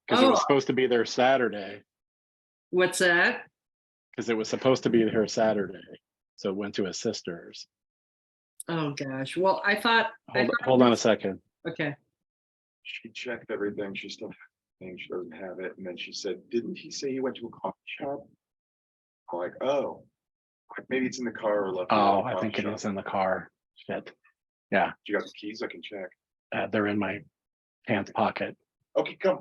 because it Oh, was supposed to be there Saturday. what's that? Because it was supposed to be here Saturday, so it went to his sister's. Oh gosh. Well, I thought Hold on a second. okay. She checked everything. She still thinks she doesn't have it. And then she said, "Didn't he say he went to a coffee shop?" I'm like, oh, maybe it's in the car or left. Oh, I think it is in the car. Shit. Yeah, You got the keys? I can check. they're in my pants pocket. Okay, come.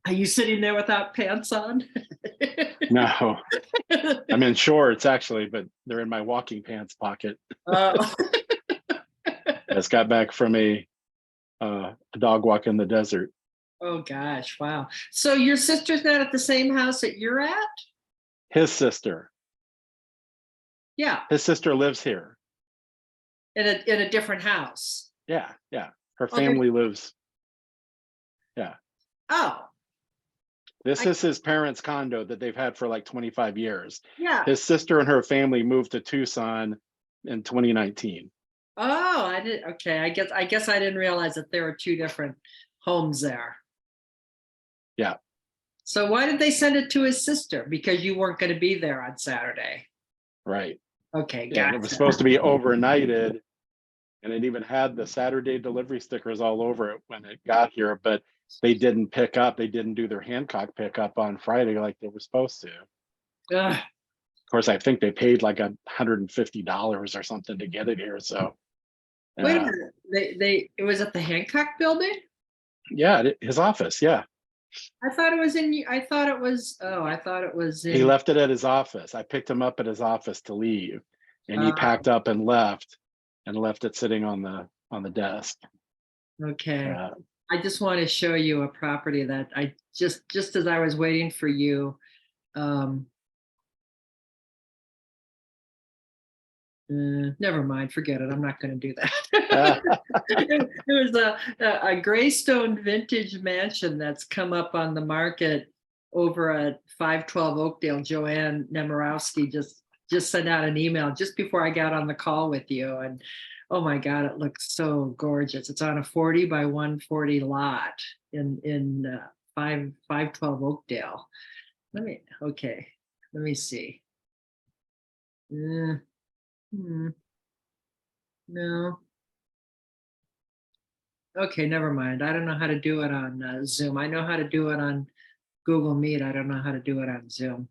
Are you sitting there without pants on? No, I'm in shorts actually, but they're in my walking pants pocket. Oh. I just got back from a dog walk in the desert. Oh gosh, wow. So your sister's not at the same house that you're at? His sister. Yeah, His sister lives here. in a different house. Yeah, yeah. Her Oh, they're- family lives. Oh, This I- is his parents' condo that they've had for like 25 years. yeah. His sister and her family moved to Tucson in 2019. Oh, I did. Okay, I guess I didn't realize that there were two different homes there. Yeah. So why did they send it to his sister? Because you weren't going to be there on Saturday. Right. Okay, Yeah, and it was gotcha. supposed to be overnighted, and it even had the Saturday delivery stickers all over it when it got here, but they didn't pick up. They didn't do their Hancock pickup on Friday like they were supposed to. Ugh. Of course, I think they paid like $150 or something to get it here. So, Wait a minute. It was at the Hancock building? yeah, his office. Yeah, I thought it was in. I thought it was. Oh, I thought it was in. he left it at his office. I picked him up at his office to leave, and he packed up and left it sitting on the desk. Okay. I just want to show you a property that I just as I was waiting for you. Never mind, forget it. I'm not going to do that. It was a Greystone vintage mansion that's come up on the market over at 512 Oakdale. Joanne Nemirowski just sent out an email just before I got on the call with you, and oh my God, it looks so gorgeous. It's on a 40 by 140 lot in 512 Oakdale. Let me see. No. Okay, never mind. I don't know how to do it on Zoom. I know how to do it on Google Meet. I don't know how to do it on Zoom.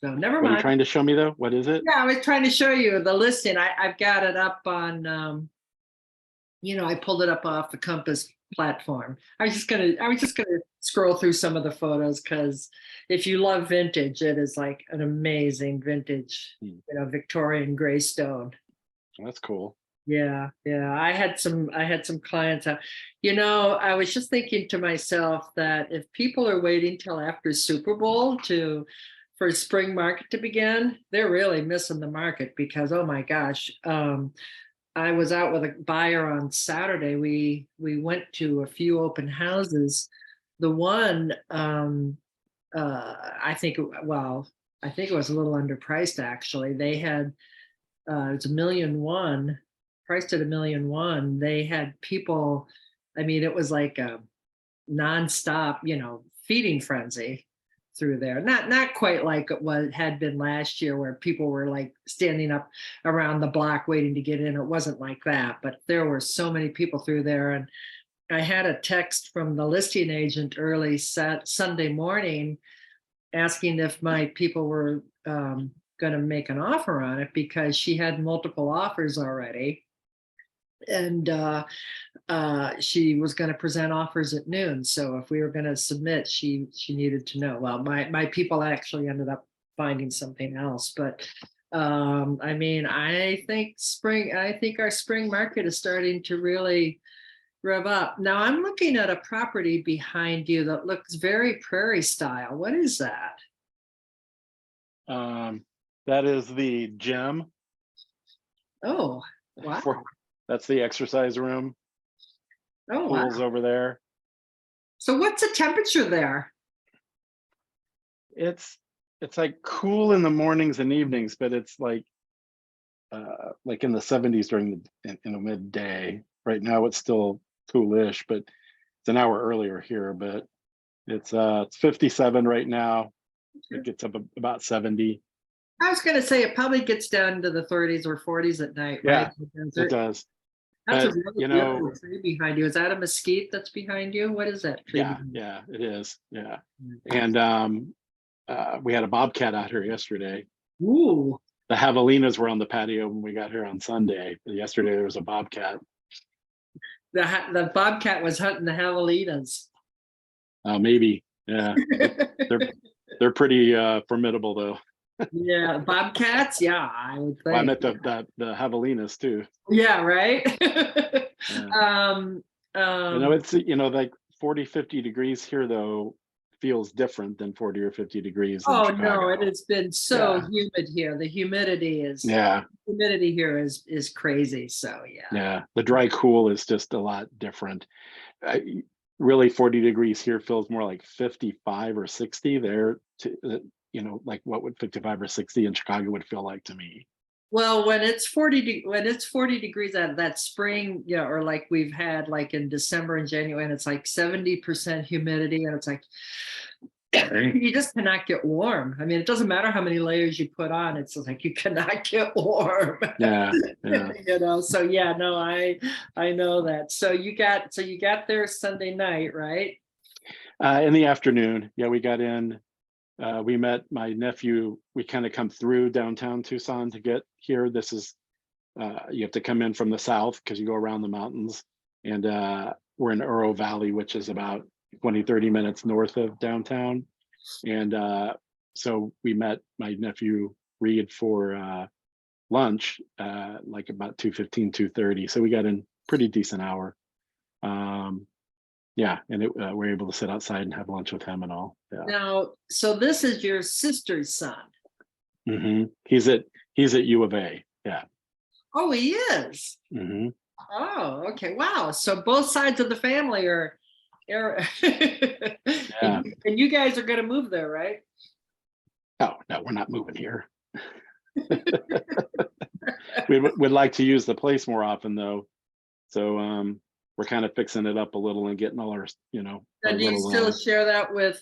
So never What are you mind. trying to show me though? What is it? Yeah, I was trying to show you the listing. I've got it up on, I pulled it up off the Compass platform. I was just gonna scroll through some of the photos because if you love vintage, it is like an amazing vintage, Victorian Greystone. That's cool. Yeah. I had some clients. I was just thinking to myself that if people are waiting till after Super Bowl for spring market to begin, they're really missing the market because, oh my gosh, I was out with a buyer on Saturday. We went to a few open houses. The one, I think it was a little underpriced actually. They had it's $1.1 million, priced at $1.1 million. They had people. I mean, it was like a nonstop, feeding frenzy through there. Not quite like it had been last year where people were like standing up around the block waiting to get in. It wasn't like that, but there were so many people through there. And I had a text from the listing agent early Sunday morning asking if my people were going to make an offer on it because she had multiple offers already. And she was going to present offers at noon. So if we were going to submit, she needed to know. Well, my people actually ended up finding something else. But I mean, I think our spring market is starting to really rev up. Now I'm looking at a property behind you that looks very prairie style. What is that? That is the gym. Oh, wow. That's the exercise room. Oh, wow. Pool's over there. So what's the temperature there? It's like cool in the mornings and evenings, but it's like in the 70s during in the midday. Right now it's still coolish, but It's an hour earlier here, but it's 57 right now. It gets up about 70. I was gonna say it probably gets down to the 30s or 40s at night, Yeah, right? in the it desert. does. That's a But really you know, beautiful tree behind you. Is that a mesquite that's behind you? What is that tree? yeah, behind yeah, it is. Yeah. you? And we had a bobcat out here yesterday. Ooh, The javelinas were on the patio when we got here on Sunday. Yesterday there was a bobcat. the bobcat was hunting the javelinas. Maybe, yeah. They're pretty formidable though. Yeah, bobcats. Yeah, I would Well, I think. met the javelinas too. Yeah, right. Yeah. um, It's like 40, 50 degrees here though feels different than 40 or 50 degrees in oh no, it Chicago. has been so Yeah. humid here. The Yeah. humidity here is crazy. So yeah. Yeah. The dry cool is just a lot different. Really 40 degrees here feels more like 55 or 60 there like what would 55 or 60 in Chicago would feel like to me. Well, when it's 40 degrees out of that spring, yeah, or like we've had like in December and January, and it's like 70% humidity, and it's like you just cannot get warm. I mean, it doesn't matter how many layers you put on, it's like you cannot get warm. Yeah. Yeah. So yeah, no, I know that. So you got there Sunday night, right? In the afternoon, yeah, we got in. We met my nephew. We kind of come through downtown Tucson to get here. This is you have to come in from the south because you go around the mountains, and we're in Oro Valley, which is about 20, 30 minutes north of downtown. And so we met my nephew Reed for lunch, like about 2:15, 2:30. So we got in pretty decent hour. Yeah, and we're able to sit outside and have lunch with him and all. Yeah. Now, so this is your sister's son. He's at U of A. Yeah. Oh, he is. hmm Oh, okay. Wow. So both sides of the family are Yeah. and you guys are going to move there, right? Oh no, we're not moving here. We'd like to use the place more often though, so we're kind of fixing it up a little and getting all our our And do you little still share that with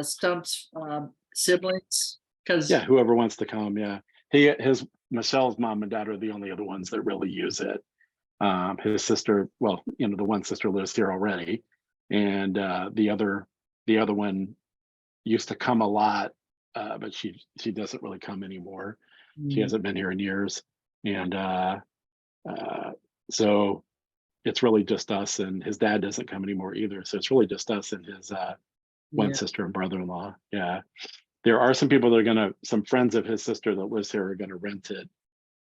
Stump's siblings? Because yeah, whoever wants to come. Yeah, Michelle's mom and dad are the only other ones that really use it. His sister, well, the one sister lives here already, and the other one used to come a lot, but she doesn't really come anymore. She hasn't been here in years, and so it's really just us. And his dad doesn't come anymore either, so it's really just us and his one yeah. sister and brother-in-law. Yeah, there are some people that are some friends of his sister that lives here are gonna rent it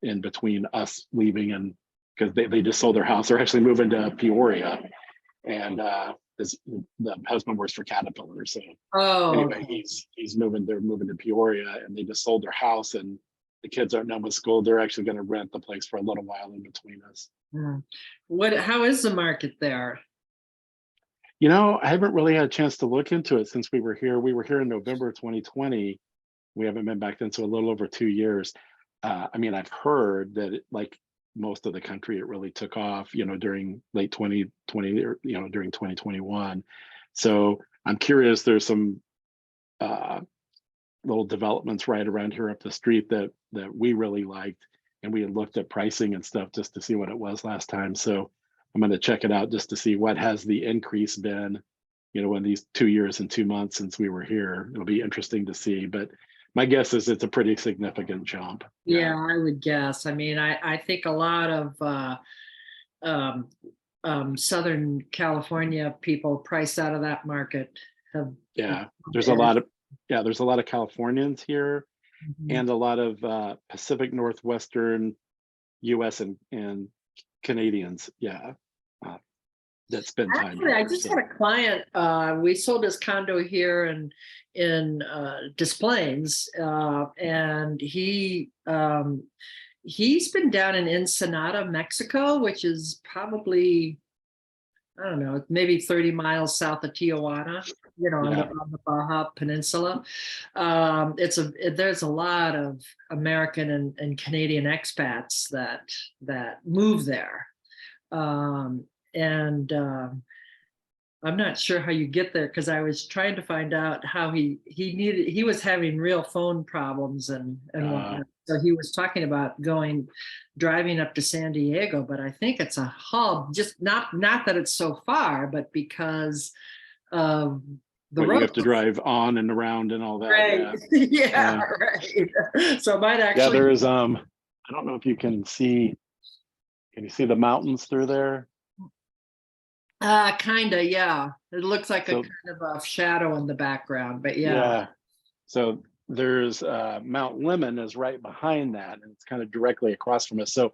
in between us leaving, and because they just sold their house. They're actually moving to Peoria, and the husband works for Caterpillar. So anyway, Okay. he's moving. They're moving to Peoria, and they just sold their house, and the kids aren't done with school. They're actually going to rent the place for a little while in between us. How is the market there? I haven't really had a chance to look into it since we were here. We were here in November 2020. We haven't been back then, so a little over 2 years. I mean, I've heard that like most of the country, it really took off, during late 2020 or, during 2021. So I'm curious, there's some little developments right around here up the street that we really liked. And we had looked at pricing and stuff just to see what it was last time. So I'm going to check it out just to see what has the increase been, in these 2 years and 2 months since we were here. It'll be interesting to see, but my guess is it's a pretty significant jump. Yeah, I would guess. I mean, I think a lot of Southern California people priced out of that market have. There's a lot of Californians here, Mhm. and a lot of Pacific Northwestern US and Canadians that spend time Actually, I here. just So had a client. We sold his condo here in Des Plaines, and he's been down in Ensenada, Mexico, which is probably, I don't know, maybe 30 miles south of Tijuana, on the Baja Peninsula. There's a lot of American and Canadian expats that move there. And I'm not sure how you get there because I was trying to find out how he was having real phone problems and Uh, whatnot. So he was talking about driving up to San Diego, but I think it's a hub, just not that it's so far, but because of the what you road. have to drive on and around and all that. Right. Yeah. Yeah, Yeah. right. So it might Yeah, actually, there is I don't know if you can you see the mountains through there? kind of, yeah. It looks like a So kind of a shadow in the background, but yeah. yeah. So there's Mount Lemon is right behind that, and it's kind of directly across from us. So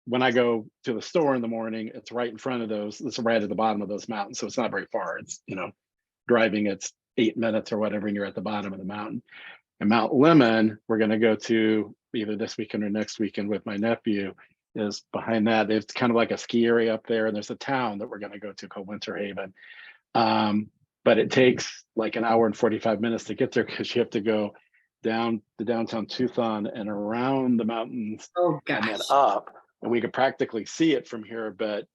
when I go to the store in the morning, it's right in front of those, it's right at the bottom of those mountains. So it's not very far. It's, driving it's 8 minutes or whatever, and you're at the bottom of the mountain. And Mount Lemon, we're going to go to either this weekend or next weekend with my nephew, is behind that. It's kind of like a ski area up there, and there's a town that we're going to go to called Winter Haven. But it takes like an hour and 45 minutes to get there because you have to go down the downtown Tucson and around the mountains Oh and then gosh. up. And we could practically see it from here, but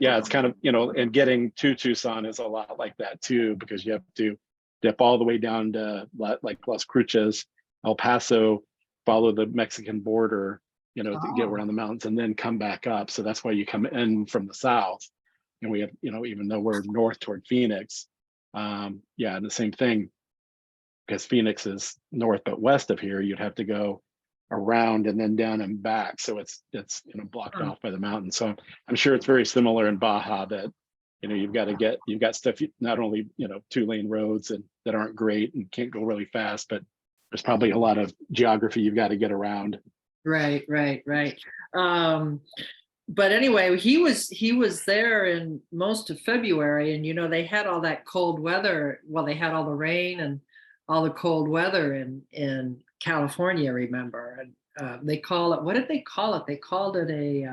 yeah, it's kind of, and getting to Tucson is a lot like that too, because you have to dip all the way down to like Las Cruces, El Paso, follow the Mexican border, to get Oh, around the mountains and then come back up. So that's why you come in from the south. And we have, even though we're north toward Phoenix, yeah, and the same thing, because Phoenix is north but west of here, you'd have to go around and then down and back. So it's blocked huh. off by the mountain. So I'm sure it's very similar in Baja that you've got stuff, not only 2-lane roads and that aren't great and can't go really fast, but there's probably a lot of geography you've got to get around. Right, right, right. Um, but anyway, he was there in most of February, and they had all that cold weather. Well, they had all the rain and all the cold weather in California, remember? And they call it, what did they call it? They called it a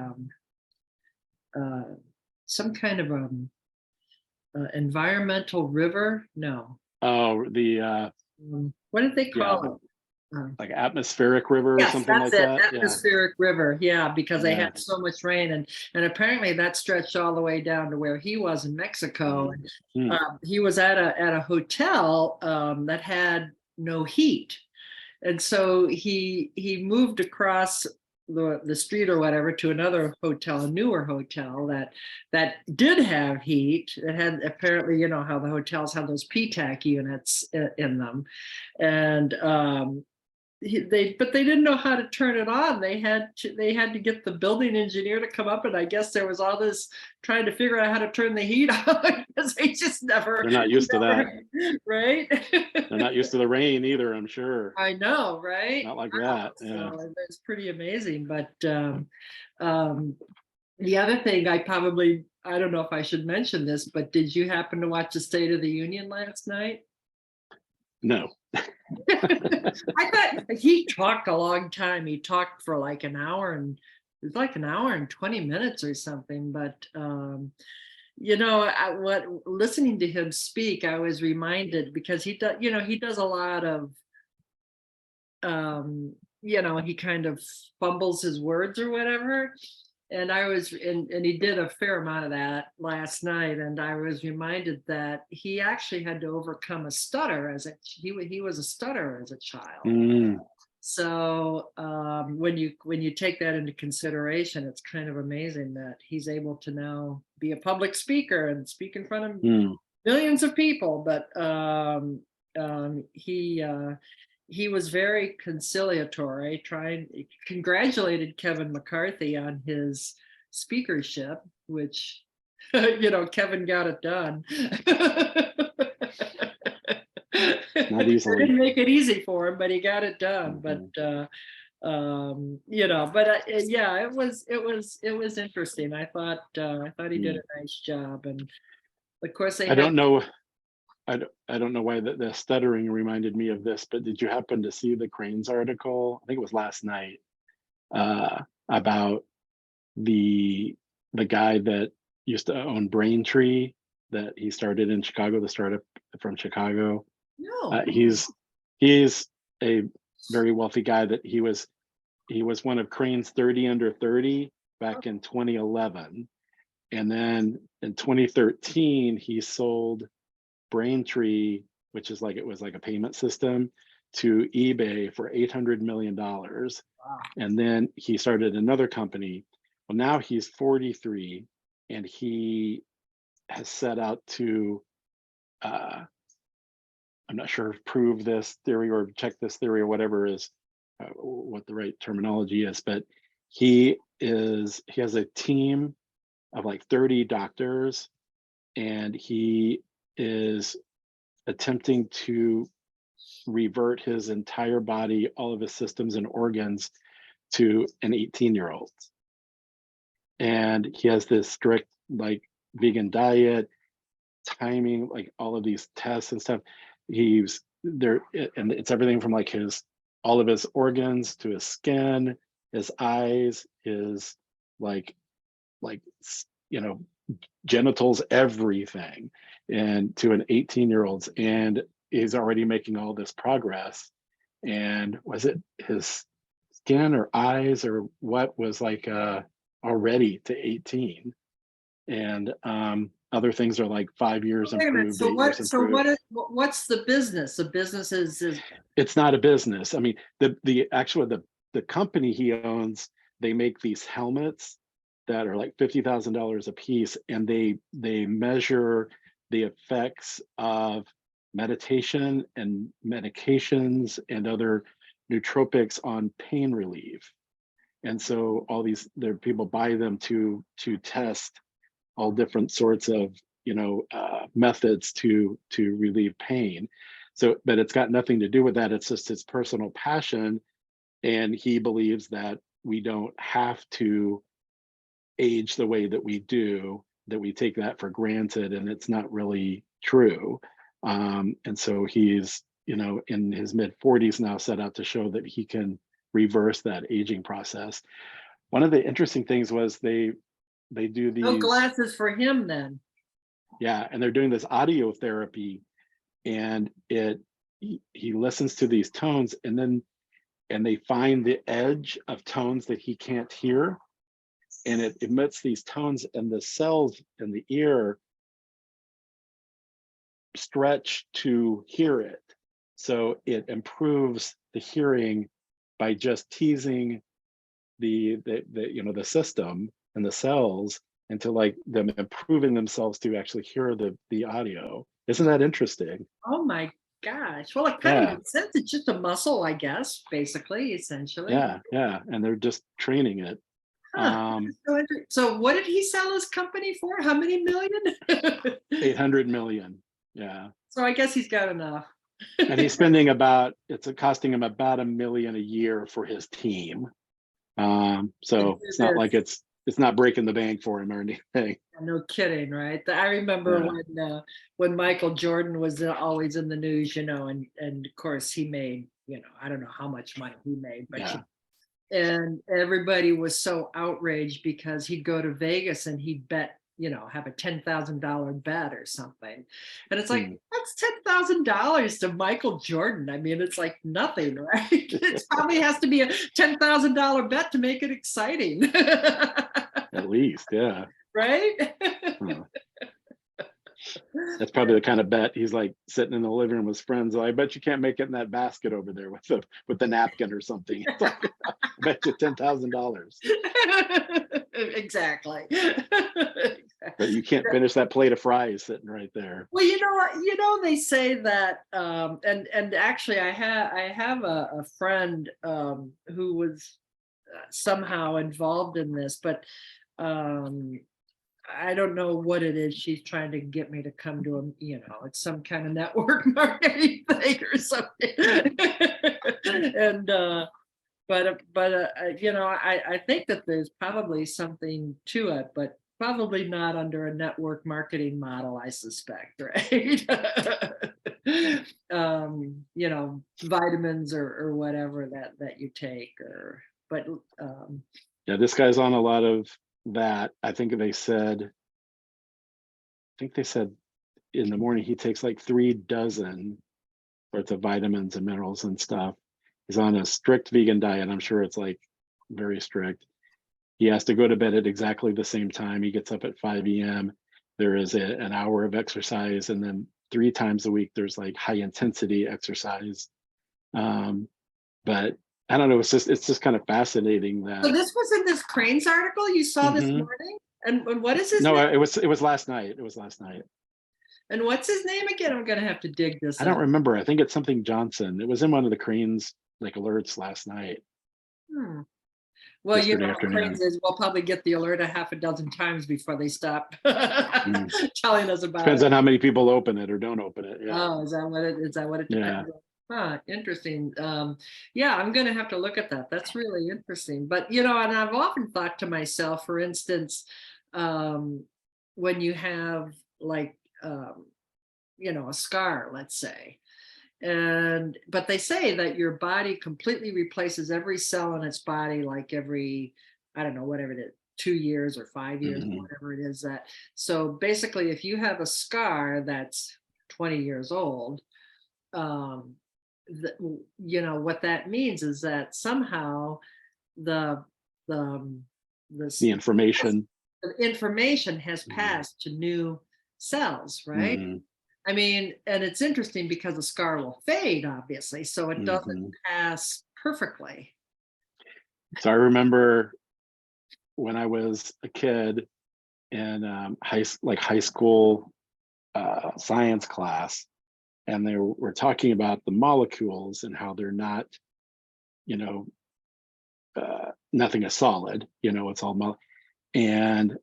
uh, some kind of environmental river. No, Oh, the what did they yeah, call it? like atmospheric river or Yes, something that's like it. that. Yeah, Atmospheric river. Yeah, because they yeah. had so much rain, and apparently that stretched all the way down to where he was in Mexico. And Mm. he was at a hotel that had no heat, and so he moved across the street or whatever to another hotel, a newer hotel that did have heat. It had, apparently, how the hotels have those PTAC units in them, and but they didn't know how to turn it on. They had to get the building engineer to come up, and I guess there was all this trying to figure out how to turn the heat on because they just They're not used to that. right. They're not used to the rain either, I'm sure. I know, right? Not like Wow. that. Yeah. So it's pretty amazing. But um, the other thing, I don't know if I should mention this, but did you happen to watch the State of the Union last night? No. I thought he talked a long time. He talked for like an hour, and it was like an hour and 20 minutes or something. But listening to him speak, I was reminded, because he does a lot of he kind of fumbles his words or whatever. And he did a fair amount of that last night. And I was reminded that he actually had to overcome a stutter he was a stutterer as a child. Mm, So when you take that into consideration, it's kind of amazing that he's able to now be a public speaker and speak in front of mm. millions of people. But he was very conciliatory, congratulated Kevin McCarthy on his speakership, which Kevin got it done. Not They easily. didn't make it easy for him, but he got it done. Mhm. Yeah, it was interesting. I thought he did Mm. a nice job. And of course they I had. don't know. I don't know why the stuttering reminded me of this, but did you happen to see the Cranes article? I think it was last night, about the guy that used to own Braintree, that he started in Chicago, the startup from Chicago. No. He's a very wealthy guy. That he was one of Crane's 30 under 30 back in 2011, And then in 2013, he sold Braintree, which is like, it was like a payment system, to eBay for $800 million. Wow. And then he started another company. Well, now he's 43 and he has set out to, I'm not sure, prove this theory or check this theory or whatever is what the right terminology is, but he has a team of like 30 doctors, and he is attempting to revert his entire body, all of his systems and organs, to an 18-year-old. And he has this strict like vegan diet, timing, like all of these tests and stuff. He's there, and it's everything from like all of his organs to his skin, his eyes, his like you know, genitals, everything, and to an 18-year-old's, and he's already making all this progress. And was it his skin or eyes or what was like already to 18? And other things are like 5 years Wait a minute. improved, So 8 years improved. what's the business? The business is It's not a business. I mean, the company he owns, they make these helmets that are like $50,000 a piece, and they measure the effects of meditation and medications and other nootropics on pain relief. And so all these there people buy them to test all different sorts of methods to relieve pain. So, but it's got nothing to do with that. It's just his personal passion, and he believes that we don't have to age the way that we do, that we take that for granted, and it's not really true. And so he's in his mid 40s now, set out to show that he can reverse that aging process. One of the interesting things was they do no these, glasses for him then. yeah, and they're doing this audio therapy, and he listens to these tones, and they find the edge of tones that he can't hear, and it emits these tones, and the cells in the ear stretch to hear it. So it improves the hearing by just teasing the system and the cells into like them improving themselves to actually hear the audio. Isn't that interesting? Oh my gosh. Well, it kind of Yeah, makes sense. It's just a muscle, I guess, basically, essentially. yeah, and they're just training it. Huh. So what did he sell his company for? How many million? 800 million. Yeah. So I guess he's got enough. And he's spending it's costing him about $1 million a year for his team. So it's not like it's not breaking the bank for him or anything. No kidding, right? I remember when Michael Jordan was always in the news, and of course he made, I don't know how much money he made, but Yeah. And everybody was so outraged because he'd go to Vegas and he'd bet, have a $10,000 bet or something. And it's like, that's $10,000 to Michael Jordan. I mean, it's like nothing, right? It probably has to be a $10,000 bet to make it exciting. At least, yeah. Right? That's probably the kind of bet he's like sitting in the living room with his friends. I bet you can't make it in that basket over there with the napkin or something. It's like, I bet you $10,000. Exactly. But you can't finish that plate of fries sitting right there. Well, they say that, and actually, I have a friend who was somehow involved in this, but I don't know what it is. She's trying to get me to come to a, it's some kind of network marketing thing or something. And I think that there's probably something to it, but probably not under a network marketing model, I suspect, right? Vitamins or whatever that you take, Yeah, this guy's on a lot of that. I think they said in the morning he takes like 3 dozen sorts of vitamins and minerals and stuff. He's on a strict vegan diet. I'm sure it's like very strict. He has to go to bed at exactly the same time. He gets up at 5 a.m. There is an hour of exercise, and then 3 times a week there's like high intensity exercise. But I don't know. It's just kind of fascinating So that. this was in this Cranes article you saw this Mhm. morning? And what is his No, name? it was last night. It was last night. And what's his name again? I'm gonna have to dig this I don't up. remember. I think it's something Johnson. It was in one of the Cranes like alerts last night, Hmm. Well, yesterday afternoon. Cranes is, we'll probably get the alert a half a dozen times before they stop Mm. telling us about Depends it. on how many people open it or don't open it. Yeah. Oh, is that what it Yeah. depends on? Huh, interesting. Yeah, I'm gonna have to look at that. That's really interesting. But and I've often thought to myself, for instance, um, when you have like a scar, let's say, but they say that your body completely replaces every cell in its body, like every, I don't know, whatever it is, 2 years or 5 years, Mhm. whatever it is that. So basically, if you have a scar that's 20 years old, um, what that means is that somehow the the The this information. the information has Mhm. passed to new cells, right? Mhm. I mean, and it's interesting because the scar will fade, obviously, so it doesn't Mhm. pass perfectly. So I remember when I was a kid in high school science class, and they were talking about the molecules and how they're not, you know, nothing is solid. It's all and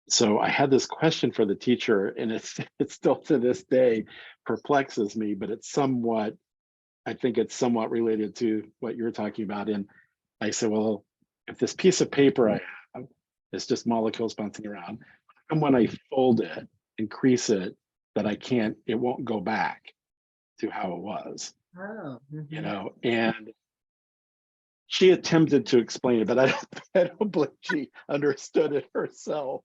so I had this question for the teacher, and it's it still to this day perplexes me, but I think it's somewhat related to what you're talking about. And I said, well, if this piece of paper I have is just molecules bouncing around, how come when I fold it, increase it, that it won't go back to how it was, Oh, and she attempted to explain it, but I don't believe she understood it herself.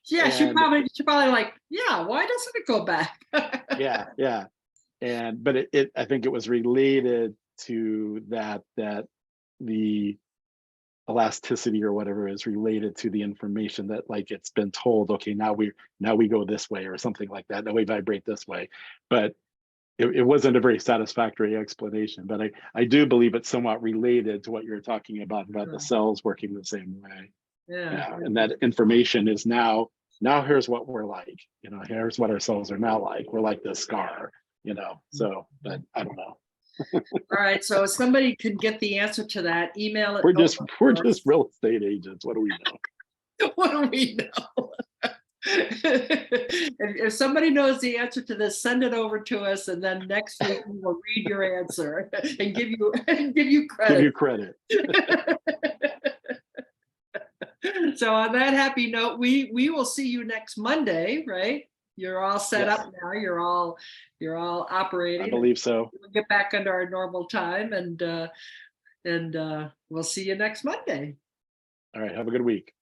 yeah, And she probably like, yeah, why doesn't it go back? yeah, yeah. But I think it was related to that the elasticity or whatever is related to the information that, like, it's been told, okay, now we go this way or something like that. Now we vibrate this way. But it wasn't a very satisfactory explanation. But I do believe it's somewhat related to what you're talking about the cells working the same way. Yeah. Yeah. And that information is now here's what we're like. Here's what our cells are now like. We're like this scar, so, but I don't know. All right. So if somebody can get the answer to that, email it We're over just we're to us. just real estate agents. What do we know? What do we know? If somebody knows the answer to this, send it over to us, and then next week we will read your answer and give you Give credit. you credit. So on that happy note, we will see you next Monday, right? You're all set Yes. up now. You're all operating. I believe so. We'll get back under our normal time, and we'll see you next Monday. All right. Have a good week.